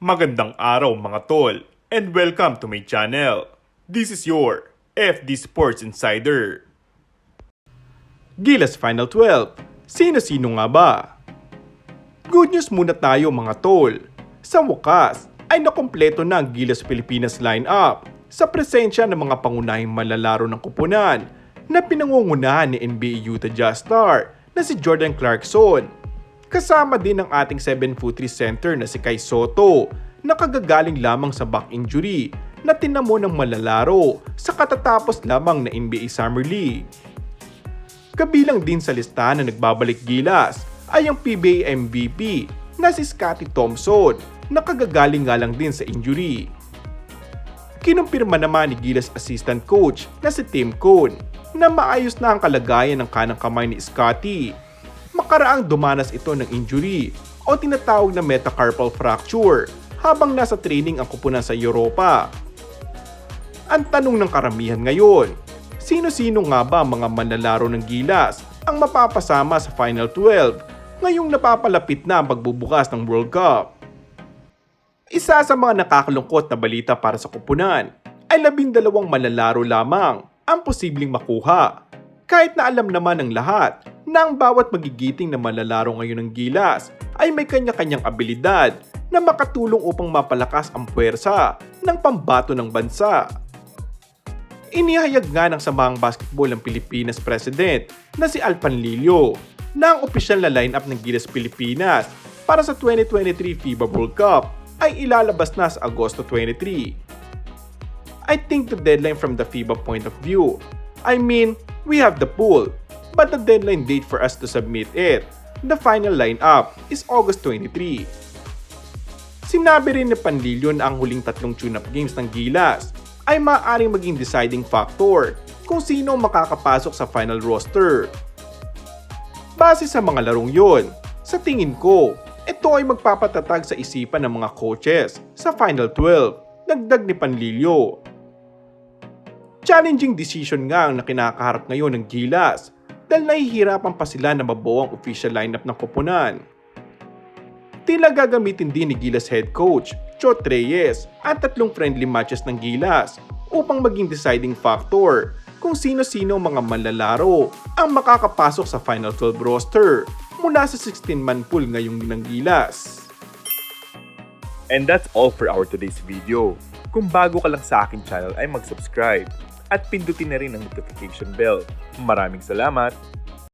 Magandang araw mga tol, and welcome to my channel. This is your FD Sports Insider. Gilas Final 12, sino-sino nga ba? Good news muna tayo mga tol. Sa wakas ay nakompleto na ang Gilas Pilipinas lineup sa presensya ng mga pangunahing manlalaro ng kupunan na pinangungunahan ni NBA Utah Jazz star na si Jordan Clarkson. Kasama din ang ating 7'3" center na si Kai Sotto na kagagaling lamang sa back injury na tinamo ng malalaro sa katatapos lamang na NBA Summer League. Kabilang din sa listahan na nagbabalik Gilas ay ang PBA MVP na si Scottie Thompson na kagagaling nga lang din sa injury. Kinumpirma naman ni Gilas assistant coach na si Tim Cone na maayos na ang kalagayan ng kanang kamay ni Scottie. Makaraang dumanas ito ng injury o tinatawag na metacarpal fracture habang nasa training ang kupunan sa Europa. Ang tanong ng karamihan ngayon, sino-sino nga ba mga manlalaro ng Gilas ang mapapasama sa Final 12 ngayong napapalapit na ang pagbubukas ng World Cup? Isa sa mga nakakalungkot na balita para sa kupunan ay 12 manlalaro lamang ang posibleng makuha. Kahit na alam naman ng lahat na ang bawat magigiting na manlalaro ngayon ng Gilas ay may kanya-kanyang abilidad na makatulong upang mapalakas ang puwersa ng pambato ng bansa. Inihayag nga ng Samahang Basketball ng Pilipinas President na si Al Panlilio na ang opisyal na lineup ng Gilas Pilipinas para sa 2023 FIBA World Cup ay ilalabas na sa Agosto 23. I think the deadline from the FIBA point of view, we have the pool, but the deadline date for us to submit it, the final lineup, is August 23. Sinabi rin ni Panlilio na ang huling 3 tune-up games ng Gilas ay maaaring maging deciding factor kung sino makakapasok sa final roster. Base sa mga larong yon, sa tingin ko, ito ay magpapatatag sa isipan ng mga coaches sa Final 12, dagdag ni Panlilio. Challenging decision nga ang kinakaharap ngayon ng Gilas dahil nahihirapan pa sila na mabuo ang official lineup ng koponan. Tila gagamitin din ni Gilas head coach Chot Reyes ang 3 friendly matches ng Gilas upang maging deciding factor kung sino-sino mga manlalaro ang makakapasok sa Final 12 roster mula sa 16-man pool ngayong ng Gilas. And that's all for our today's video. Kung bago ka lang sa aking channel ay mag-subscribe at pindutin na rin ang notification bell. Maraming salamat!